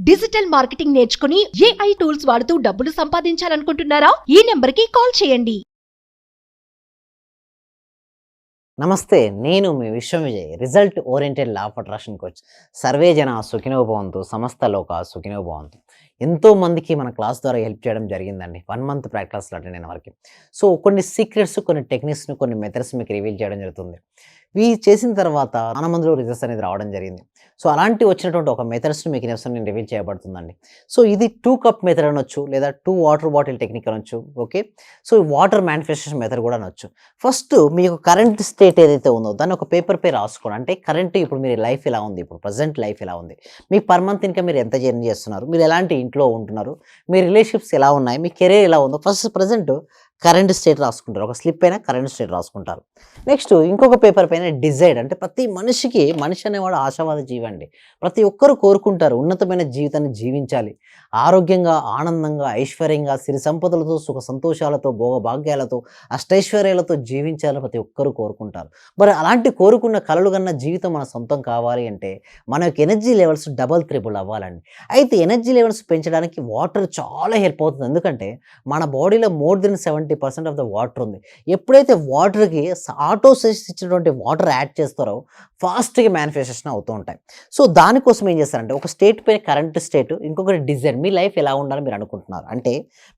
Digital marketing నేర్చుకుని AI tools వాడుతూ డబ్బులు సంపాదించాలనుకుంటున్నారా? ఈ నెంబర్కి కాల్ చేయండి. నమస్తే, నేను మీ Vishwavijay, result oriented law of attraction coach. సర్వే జన సుఖినో భవంతు, సమస్త లోక సుఖినో భవంతు. ఎంతో మందికి మన క్లాస్ ద్వారా హెల్ప్ చేయడం జరిగిందండి. 1 మంత్ ప్రాక్టీస్లో అటెండ్ అయిన వరకు. సో కొన్ని సీక్రెట్స్, కొన్ని టెక్నిక్స్ని, కొన్ని మెథడ్స్ మీకు రివీల్ చేయడం జరుగుతుంది. ఇవి చేసిన తర్వాత చాలా మందిలో రిజల్ట్స్ అనేది రావడం జరిగింది. సో అలాంటి వచ్చినటువంటి ఒక మెథడ్స్ని మీకు నేను రివీల్ చేయబడుతుందండి. సో ఇది 2 కప్ మెథడ్ అనొచ్చు, లేదా 2 వాటర్ బాటిల్ టెక్నిక్ అనొచ్చు. Okay, so water manifestation method కూడా అనొచ్చు. ఫస్ట్ మీకు కరెంట్ స్టేట్ ఏదైతే ఉందో దాన్ని ఒక పేపర్ పై రాసుకోండి. అంటే కరెంట్ ఇప్పుడు మీరు లైఫ్ ఎలా ఉంది, ఇప్పుడు ప్రజెంట్ లైఫ్ ఎలా ఉంది, మీ పర్ మంత్ ఇంకా మీరు ఎంత జర్నీ చేస్తున్నారు, మీరు ఎలాంటి ఇంట్లో ఉంటున్నారు, మీ రిలేషన్షిప్స్ ఎలా ఉన్నాయి, మీ కెరీర్ ఎలా ఉందో ఫస్ట్ ప్రజెంట్ కరెంట్ స్టేట్ రాసుకుంటారు. ఒక స్లిప్ పైన కరెంట్ స్టేట్ రాసుకుంటారు. నెక్స్ట్ ఇంకొక పేపర్ పైన డిజైర్డ్, అంటే ప్రతి మనిషి అనేవాడు ఆశావాద జీవి అండి. ప్రతి ఒక్కరు కోరుకుంటారు ఉన్నతమైన జీవితాన్ని జీవించాలి, ఆరోగ్యంగా, ఆనందంగా, ఐశ్వర్యంగా, సిరి సంపదలతో, సుఖ సంతోషాలతో, భోగభాగ్యాలతో, అష్టైశ్వర్యాలతో జీవించాలని ప్రతి ఒక్కరు కోరుకుంటారు. మరి అలాంటి కోరుకున్న కలలు కన్నా జీవితం మన సొంతం కావాలి అంటే మన యొక్క ఎనర్జీ లెవెల్స్ డబల్ త్రిబుల్ అవ్వాలండి. అయితే ఎనర్జీ లెవెల్స్ పెంచడానికి వాటర్ చాలా హెల్ప్ అవుతుంది. ఎందుకంటే మన బాడీలో more than 70% of the water ఉంది. ఎప్పుడైతే వాటర్కి ఆటోసైస్ ఇచ్చినటువంటి వాటర్ యాడ్ చేస్తారో ఫాస్ట్గా మేనిఫెస్టేషన్ అవుతూ ఉంటాయి. సో దానికోసం ఏం చేస్తారంటే ఒక స్టేట్ పై కరెంట్ స్టేట్, ఇంకొకటి డిజైర్. మీ లైఫ్ ఎలా ఉండాలని మీరు అనుకుంటున్నారు అంటే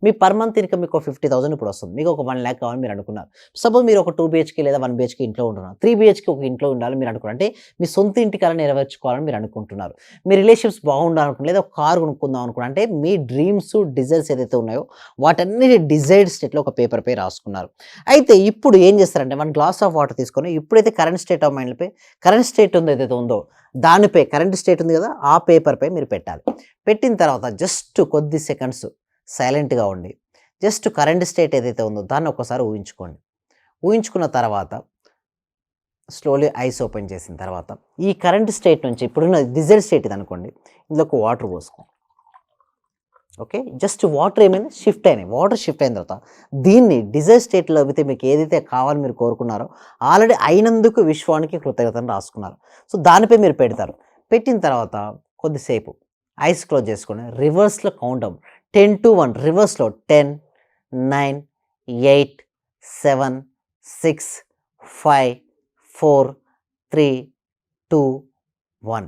మీ పర్ మంత్ ఇన్కమ్ మీకు 50,000 ఇప్పుడు వస్తుంది, మీకు ఒక 1 lakh కావాలని మీరు అనుకున్నారు. సపోజ్ మీరు ఒక 2 BHK లేదా 1 BHK ఇంట్లో ఉంటున్నారు, 3 BHK ఒక ఇంట్లో ఉండాలని మీరు అనుకున్నారు. అంటే మీ సొంత ఇంటి కళ నెరవేర్చుకోవాలని మీరు అనుకుంటున్నారు. మీ రిలేషన్షిప్స్ బాగుండాలనుకుంటున్నారు, లేదా ఒక కారు కొనుక్కుందాం అనుకున్నారు. అంటే మీ డ్రీమ్స్, డిజైర్స్ ఏదైతే ఉన్నాయో వాటన్నిటి డిజైర్డ్ స్టేట్లో ఒక పేపర్ పై రాసుకున్నారు. అయితే ఇప్పుడు ఏం చేస్తారంటే 1 గ్లాస్ ఆఫ్ వాటర్ తీసుకొని ఇప్పుడైతే కరెంట్ స్టేట్ ఆఫ్ మైండ్పై కరెంట్ స్టేట్ ఉందో ఏదైతే ఉందో దానిపై కరెంట్ స్టేట్ ఉంది కదా ఆ పేపర్ పై మీరు పెట్టాలి. పెట్టిన తర్వాత జస్ట్ కొద్ది సెకండ్స్ సైలెంట్గా ఉండి జస్ట్ కరెంట్ స్టేట్ ఏదైతే ఉందో దాన్ని ఒకసారి ఊహించుకోండి. ఊహించుకున్న తర్వాత స్లోలీ ఐస్ ఓపెన్ చేసిన తర్వాత ఈ కరెంట్ స్టేట్ నుంచి ఇప్పుడున్న డిజైర్డ్ స్టేట్ ఇది అనుకోండి, ఇందులోకి వాటర్ పోసుకోండి. ఓకే, జస్ట్ వాటర్ ఏమైనా షిఫ్ట్ అయినాయి, వాటర్ షిఫ్ట్ అయిన తర్వాత దీన్ని డిజైర్ స్టేట్లో అయితే మీకు ఏదైతే కావాలని మీరు కోరుకున్నారో ఆల్రెడీ అయినందుకు విశ్వానికి కృతజ్ఞతను రాసుకున్నారు. సో దానిపై మీరు పెడతారు. పెట్టిన తర్వాత కొద్దిసేపు ఐస్ క్లోజ్ చేసుకొని రివర్స్లో కౌంట్ డౌన్ 10 to 1, రివర్స్లో 10, 9, 8, 7, 6, 5, 4, 3, 2, 1.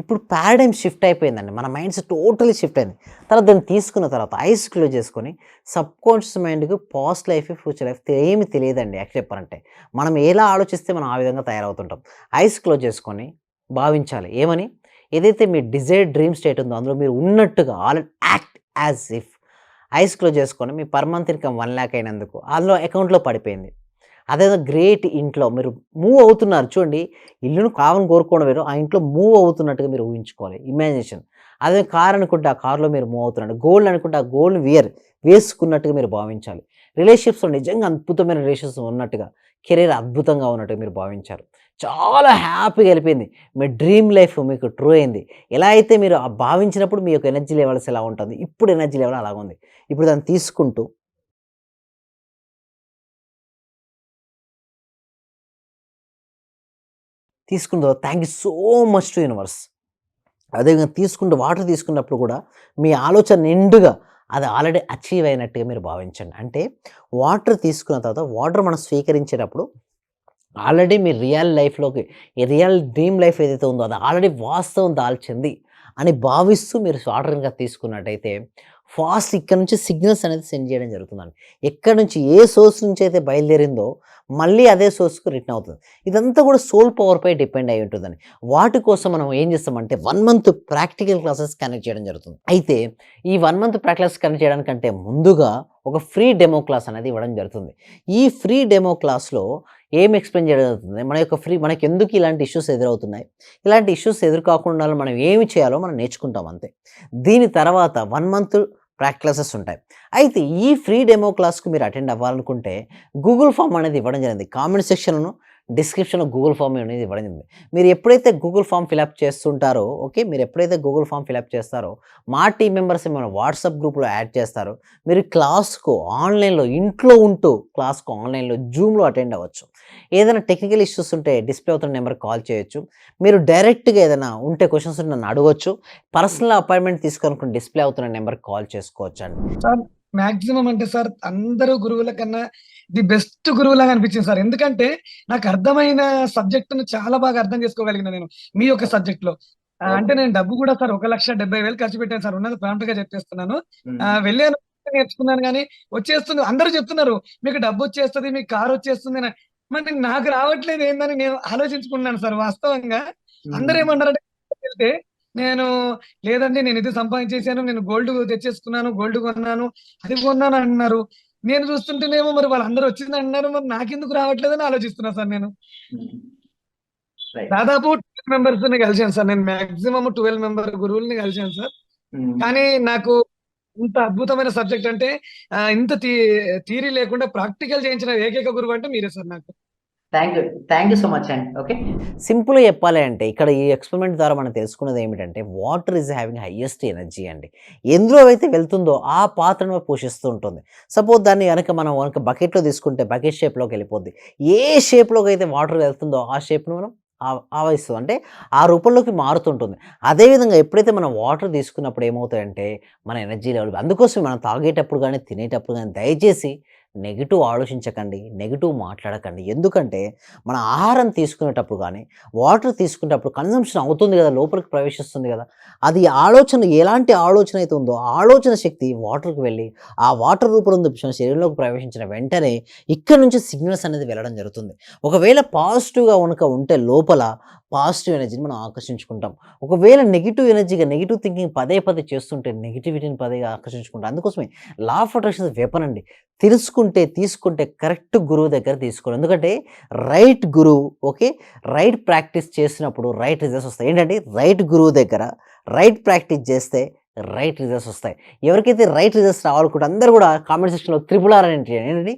ఇప్పుడు పారాడైమ్ షిఫ్ట్ అయిపోయిందండి. మన మైండ్స్ టోటలీ షిఫ్ట్ అయింది. తర్వాత దాన్ని తీసుకున్న తర్వాత ఐస్ క్లోజ్ చేసుకొని సబ్ కాన్షియస్ మైండ్కి పాస్ట్ లైఫ్, ఫ్యూచర్ లైఫ్ ఏమి తెలియదండి. యాక్చువల్ చెప్పాలంటే మనం ఎలా ఆలోచిస్తే మనం ఆ విధంగా తయారవుతుంటాం. ఐస్ క్లోజ్ చేసుకొని భావించాలి ఏమని, ఏదైతే మీ డిజైర్డ్ డ్రీమ్ స్టేట్ ఉందో అందులో మీరు ఉన్నట్టుగా act as if. Eyes close చేసుకొని మీ పర్ మంత్ ఇన్కమ్ 1 lakh అయినందుకు అందులో అకౌంట్లో పడిపోయింది. అదేదో గ్రేట్ ఇంట్లో మీరు మూవ్ అవుతున్నారు చూడండి, ఇల్లును కావాలని కోరుకోవడం వేరు, ఆ ఇంట్లో మూవ్ అవుతున్నట్టుగా మీరు ఊహించుకోవాలి, ఇమాజినేషన్. అదే కార్ అనుకుంటే ఆ కార్లో మీరు మూవ్ అవుతున్నారు, గోల్డ్ అనుకుంటే ఆ గోల్డ్ వేసుకున్నట్టుగా మీరు భావించాలి. రిలేషన్షిప్స్లో నిజంగా అద్భుతమైన రిలేషన్స్ ఉన్నట్టుగా, కెరీర్ అద్భుతంగా ఉన్నట్టుగా మీరు భావించారు. చాలా హ్యాపీగా వెళ్ళిపోయింది, మీ డ్రీమ్ లైఫ్ మీకు ట్రూ అయింది. ఎలా అయితే మీరు ఆ భావించినప్పుడు మీ యొక్క ఎనర్జీ లెవెల్స్ ఎలా ఉంటుంది, ఇప్పుడు ఎనర్జీ లెవెల్ అలాగ ఉంది. ఇప్పుడు దాన్ని తీసుకుంటూ తీసుకుందో thank you so much to universe. అదేవిధంగా తీసుకుంటూ వాటర్ తీసుకున్నప్పుడు కూడా మీ ఆలోచన నిండుగా అది ఆల్రెడీ అచీవ్ అయినట్టుగా మీరు భావించండి. అంటే వాటర్ తీసుకున్న తర్వాత వాటర్ మనం స్వీకరించేటప్పుడు ఆల్రెడీ మీ రియల్ లైఫ్లోకి, ఈ రియల్ డ్రీమ్ లైఫ్ ఏదైతే ఉందో అది ఆల్రెడీ వాస్తవం దాల్చింది అని భావిస్తూ మీరు వాటర్ కనుక తీసుకున్నట్టయితే ఫాస్ట్ ఇక్కడ నుంచి సిగ్నల్స్ అనేది సెండ్ చేయడం జరుగుతుందండి. ఎక్కడి నుంచి ఏ సోర్స్ నుంచి అయితే బయలుదేరిందో మళ్ళీ అదే సోర్స్కు రిటర్న్ అవుతుంది. ఇదంతా కూడా సోల్ పవర్పై డిపెండ్ అయి ఉంటుందని. వాటి కోసం మనం ఏం చేస్తామంటే 1 month ప్రాక్టికల్ క్లాసెస్ కనెక్ట్ చేయడం జరుగుతుంది. అయితే ఈ 1 month ప్రాక్టికల్స్ కనెక్ట్ చేయడానికంటే ముందుగా ఒక ఫ్రీ డెమో క్లాస్ అనేది ఇవ్వడం జరుగుతుంది. ఈ ఫ్రీ డెమో క్లాస్లో ఏం ఎక్స్ప్లెయిన్ చేయడం జరుగుతుంది, మనకి ఎందుకు ఇలాంటి ఇష్యూస్ ఎదురవుతున్నాయి, ఇలాంటి ఇష్యూస్ ఎదుర్కోకుండా మనం ఏమి చేయాలో మనం నేర్చుకుంటాం అంతే. దీని తర్వాత 1 month ప్రాక్టీసెస్ ఉంటాయి. అయితే ఈ ఫ్రీ డెమో క్లాస్కు మీరు అటెండ్ అవ్వాలనుకుంటే గూగుల్ ఫామ్ అనేది ఇవ్వడం జరిగింది. కామెంట్ సెక్షన్ను డిస్క్రిప్షన్లో గూగుల్ ఫామ్ అనేది ఇవ్వడం జరిగింది. మీరు ఎప్పుడైతే గూగుల్ ఫామ్ ఫిలప్ చేస్తుంటారో ఓకే, మీరు ఎప్పుడైతే గూగుల్ ఫామ్ ఫిలప్ చేస్తారో మా టీం మెంబర్స్ మన వాట్సాప్ గ్రూప్లో యాడ్ చేస్తారో మీరు క్లాస్కు ఆన్లైన్లో ఇంట్లో ఉంటూ క్లాస్కు ఆన్లైన్లో జూమ్లో అటెండ్ అవ్వచ్చు. ఏదైనా టెక్నికల్ ఇష్యూస్ ఉంటే డిస్ప్లే అవుతున్న నెంబర్కి కాల్ చేయొచ్చు. మీరు డైరెక్ట్గా ఏదైనా ఉంటే క్వశ్చన్స్ నన్ను అడగవచ్చు. పర్సనల్ అపాయింట్మెంట్ తీసుకొని డిస్ప్లే అవుతున్న నెంబర్కి కాల్ చేసుకోవచ్చు అండి. సార్ మాక్సిమం అంటే సార్ అందరూ గురువుల కన్నా ది బెస్ట్ గురువులాగా అనిపించింది సార్. ఎందుకంటే నాకు అర్థమైన సబ్జెక్ట్ ను చాలా బాగా అర్థం చేసుకోగలిగిన నేను మీ యొక్క సబ్జెక్ట్ లో. అంటే నేను డబ్బు కూడా సార్ 1,70,000 ఖర్చు పెట్టాను సార్. ఉన్నది ప్రాంప్ట్ గా చెప్పేస్తున్నాను. వెళ్ళాను, నేర్చుకున్నాను, కానీ వచ్చేస్తుంది. అందరూ చెప్తున్నారు మీకు డబ్బు వచ్చేస్తుంది, మీకు కారు వచ్చేస్తుంది అని. మరి నాకు రావట్లేదు ఏందని నేను ఆలోచించుకున్నాను సార్. వాస్తవంగా అందరూ ఏమన్నారంటే వెళ్తే నేను లేదండి నేను ఇది సంపాదించేసాను, నేను గోల్డ్ తెచ్చేసుకున్నాను, గోల్డ్ కొన్నాను, అది కొన్నాను అంటున్నారు. నేను చూస్తుంటేనేమో మరి వాళ్ళందరూ వచ్చింది అంటున్నారు, మరి నాకెందుకు రావట్లేదని ఆలోచిస్తున్నా సార్. నేను దాదాపు 12 మెంబర్స్ ని కలిసాను సార్. నేను మాక్సిమం 12 మెంబర్ గురువుల్ని కలిసాను సార్. కానీ నాకు ఇంత అద్భుతమైన సబ్జెక్ట్ అంటే ఇంత థియరీ లేకుండా ప్రాక్టికల్ చేయించిన ఏకైక గురువు అంటే మీరే సార్ నాకు. థ్యాంక్ యూ సో మచ్ అండి. ఓకే, సింపుల్గా చెప్పాలి అంటే ఇక్కడ ఈ ఎక్స్పెరిమెంట్ ద్వారా మనం తెలుసుకున్నది ఏమిటంటే water is having highest energy అండి. ఎందులో అయితే వెళ్తుందో ఆ పాత్రను పోషిస్తూ ఉంటుంది. సపోజ్ దాన్ని మనం బకెట్లో తీసుకుంటే బకెట్ షేప్లోకి వెళ్ళిపోద్ది. ఏ షేప్లోకి అయితే వాటర్ వెళ్తుందో ఆ షేప్ను మనం ఆవహిస్తుంది, అంటే ఆ రూపంలోకి మారుతుంటుంది. అదేవిధంగా ఎప్పుడైతే మనం వాటర్ తీసుకున్నప్పుడు ఏమవుతాయంటే మన ఎనర్జీ లెవెల్, అందుకోసం మనం తాగేటప్పుడు కానీ తినేటప్పుడు కానీ దయచేసి నెగిటివ్ ఆలోచించకండి, నెగిటివ్ మాట్లాడకండి. ఎందుకంటే మన ఆహారం తీసుకునేటప్పుడు కానీ వాటర్ తీసుకునేటప్పుడు కన్జంప్షన్ అవుతుంది కదా, లోపలికి ప్రవేశిస్తుంది కదా. అది ఆలోచన ఎలాంటి ఆలోచన అయితే ఉందో ఆలోచన శక్తి వాటర్కి వెళ్ళి ఆ వాటర్ రూపంలో శరీరంలోకి ప్రవేశించిన వెంటనే ఇక్కడ నుంచి సిగ్నల్స్ అనేది వెళ్ళడం జరుగుతుంది. ఒకవేళ పాజిటివ్గా ఉంటే లోపల పాజిటివ్ ఎనర్జీని మనం ఆకర్షించుకుంటాం. ఒకవేళ నెగిటివ్ ఎనర్జీగా నెగిటివ్ థింకింగ్ పదే చేస్తుంటే నెగిటివిటీని పదేగా ఆకర్షించుకుంటాం. అందుకోసమే లా ఆఫ్ అట్రాక్షన్ వెపన్ అండి. తీసుకుంటే కరెక్ట్ గురువు దగ్గర తీసుకోండి. ఎందుకంటే రైట్ గురువు ఓకే, రైట్ ప్రాక్టీస్ చేసినప్పుడు రైట్ రిజల్ట్స్ వస్తాయి. ఏంటంటే రైట్ గురువు దగ్గర రైట్ ప్రాక్టీస్ చేస్తే రైట్ రిజల్ట్స్ వస్తాయి. ఎవరికైతే రైట్ రిజల్ట్స్ రావాలనుకుంటే అందరూ కూడా కామెంట్ సెక్షన్లో RRR అని ఎంటర్ చేయండి. ఏంటంటే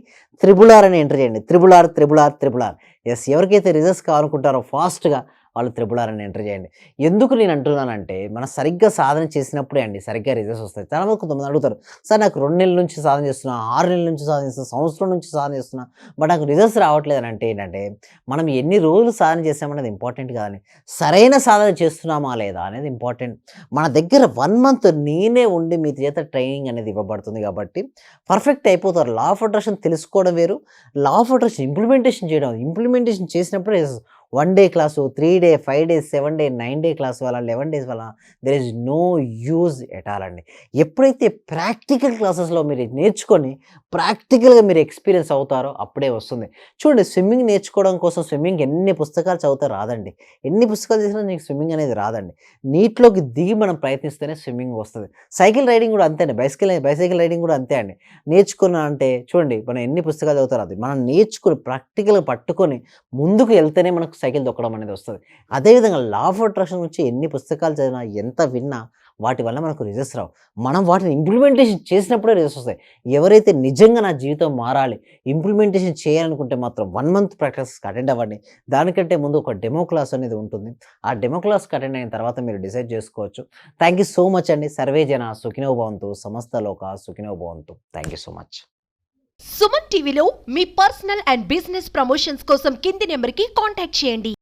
RRR అని ఎంటర్ చేయండి. RRR. ఎస్, ఎవరికైతే రిజల్ట్స్ కావాలనుకుంటారో ఫాస్ట్గా వాళ్ళు RRR అని ఎంటర్ చేయండి. ఎందుకు నేను అంటున్నానంటే మనం సరిగ్గా సాధన చేసినప్పుడే అండి సరిగ్గా రిజల్ట్స్ వస్తాయి. చాలా మంది కొంతమంది అడుగుతారు, సార్ నాకు 2 నెలల నుంచి సాధన చేస్తున్నా, 6 నెలల నుంచి సాధన చేస్తున్నా, సంవత్సరం నుంచి సాధన చేస్తున్నా, బట్ నాకు రిజల్ట్స్ రావట్లేదు అని. అంటే ఏంటంటే మనం ఎన్ని రోజులు సాధన చేసామనేది ఇంపార్టెంట్ కాదని, సరైన సాధన చేస్తున్నామా లేదా అనేది ఇంపార్టెంట్. మన దగ్గర 1 మంత్ నేనే ఉండి మీ చేత ట్రైనింగ్ అనేది ఇవ్వబడుతుంది కాబట్టి పర్ఫెక్ట్ అయిపోతారు. లా ఆఫ్ అట్రాక్షన్ తెలుసుకోవడం వేరు, లా ఆఫ్ అట్రాక్షన్ ఇంప్లిమెంటేషన్ చేయడం. ఇంప్లిమెంటేషన్ చేసినప్పుడే 1 day class, 3 day, 5 days, 7 day, 9 day class వల్ల 11 డేస్ వల్ల there is no use at all అండి. ఎప్పుడైతే ప్రాక్టికల్ క్లాసెస్లో మీరు నేర్చుకొని ప్రాక్టికల్గా మీరు ఎక్స్పీరియన్స్ అవుతారో అప్పుడే వస్తుంది. చూడండి, స్విమ్మింగ్ నేర్చుకోవడం కోసం స్విమ్మింగ్ ఎన్ని పుస్తకాలు చదివితే రాదండి. ఎన్ని పుస్తకాలు చేసినా నీకు స్విమ్మింగ్ అనేది రాదండి. నీటిలోకి దిగి మనం ప్రయత్నిస్తేనే స్విమ్మింగ్ వస్తుంది. సైకిల్ రైడింగ్ కూడా అంతే అండి. బైసైకిల్ రైడింగ్ కూడా అంతే అండి. నేర్చుకున్నా అంటే చూడండి మనం ఎన్ని పుస్తకాలు చదువుతారో అది మనం నేర్చుకుని ప్రాక్టికల్గా పట్టుకొని ముందుకు వెళ్తేనే మనకు సైకిల్ తొక్కడం అనేది వస్తుంది. అదేవిధంగా లా ఆఫ్ అట్రాక్షన్ గురించి ఎన్ని పుస్తకాలు చదివినా ఎంత విన్నా వాటి వల్ల మనకు రిజల్ట్స్ రావు. మనం వాటిని ఇంప్లిమెంటేషన్ చేసినప్పుడే రిజల్ట్స్ వస్తాయి. ఎవరైతే నిజంగా నా జీవితం మారాలి, ఇంప్లిమెంటేషన్ చేయాలనుకుంటే మాత్రం 1 మంత్ ప్రాక్టీస్కి అటెండ్ అవ్వండి. దానికంటే ముందు ఒక డెమో క్లాస్ అనేది ఉంటుంది. ఆ డెమో క్లాస్కి అటెండ్ అయిన తర్వాత మీరు డిసైడ్ చేసుకోవచ్చు. థ్యాంక్ యూ సో మచ్ అండి. సర్వే జన సుఖినో భవంతు, సమస్త లోక సుఖినో భవంతు. Thank you so much. Suman టీవీలో మీ పర్సనల్ అండ్ బిజినెస్ ప్రమోషన్స్ కోసం కింది నెంబర్కి కాంటాక్ట్ చేయండి.